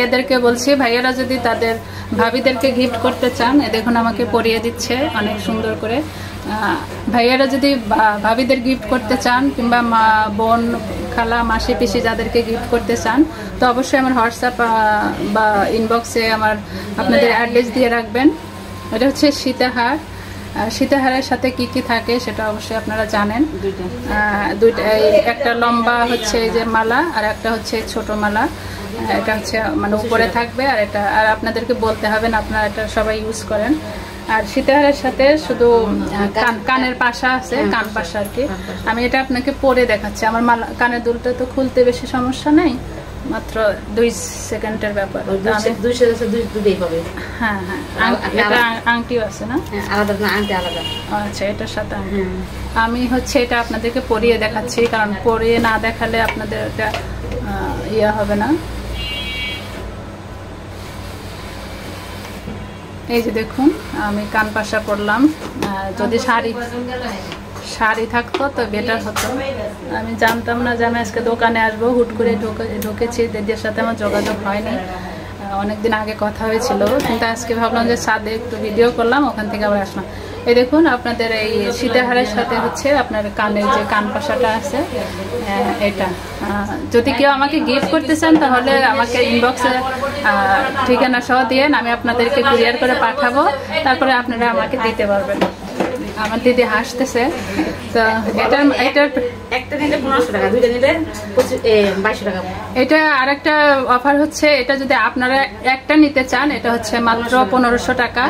এদেরকে বলছি ভাইয়ারা যদি তাদের ভাবিদেরকে গিফট করতে চান, দেখুন আমাকে পরিয়ে দিচ্ছে অনেক সুন্দর করে। ভাইয়ারা যদি ভাবিদের গিফট করতে চান কিংবা মা বোন খালা মাসি পিসি যাদেরকে গিফট করতে চান, তো অবশ্যই আমার হোয়াটসঅ্যাপ বা ইনবক্সে আপনাদের অ্যাড্রেস দিয়ে রাখবেন। এটা হচ্ছে সীতাহার। সীতাহারের সাথে কি কি থাকে সেটা অবশ্যই আপনারা জানেন। দুইটা, একটা লম্বা হচ্ছে এই যে মালা, আর একটা হচ্ছে ছোট মালা। এটা হচ্ছে মানে উপরে থাকবে, আর এটা আর আপনাদেরকে বলতে হবে না, আপনারা এটা সবাই ইউজ করেন। আর সীতাহারের সাথে শুধু কানের পাশা আছে, কান পাশা আর কি। আমি এটা আপনাকে পরে দেখাচ্ছি। আমার মালা কানের দুলটা তো খুলতে বেশি সমস্যা নেই, মাত্র 2 সেকেন্ডের ব্যাপার। হ্যাঁ হ্যাঁ, এটা আংটিও আছে না? আচ্ছা, এটার সাথে আমি হচ্ছে এটা আপনাদেরকে পরিয়ে দেখাচ্ছি, কারণ পরিয়ে না দেখালে আপনাদের এটা ইয়ে হবে না। এই যে দেখুন, আমি কান পাশা করলাম। যদি শাড়ি থাকতো তো বেটার হতো। আমি জানতাম না যে আমি আজকে দোকানে আসবো, হুট করে ঢুকেছি। দিদির সাথে আমার যোগাযোগ হয়নি, অনেকদিন আগে কথা হয়েছিল, কিন্তু আজকে ভাবলাম যে ছাদে একটু ভিডিও করলাম, ওখান থেকে আবার আসলাম। এই দেখুন আপনাদের এই সীতাহারের সাথে হচ্ছে আপনার কানের যে কান পাশাটা আছে, এটা যদি কেউ আমাকে গিফট করতে চান তাহলে আমাকে ইনবক্সে ঠিকানা সহ দিয়ে আমি আপনাদেরকে কুরিয়ার করে পাঠাবো, তারপরে আপনারা আমাকে দিতে পারবেন। আমার দিদি হাসতেছে। তো এটার একটা নিলে 1500 টাকা, দুইটা নিলে 2200 টাকা। এটা আরেকটা অফার হচ্ছে, এটা যদি আপনারা একটা নিতে চান এটা হচ্ছে মাত্র 1500 টাকা,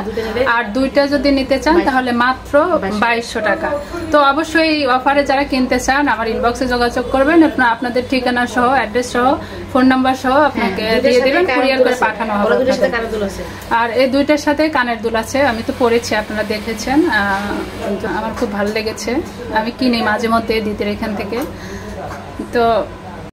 আর দুইটা যদি নিতে চান তাহলে মাত্র 2200 টাকা। তো অবশ্যই অফারে যারা কিনতে চান আমার ইনবক্সে যোগাযোগ করবেন, আপনাদের ঠিকানা সহ অ্যাড্রেস সহ ফোন নাম্বার সহ আপনাকে দিয়ে দিবেন, কুরিয়ার করে পাঠানো হবে। আর এই দুইটার সাথে কানের দুল আছে, আমি তো পরেছি, আপনারা দেখেছেন। আমার খুব ভালো লেগেছে, আমি কিনি মাঝে মধ্যে দিদির এখান থেকে। তো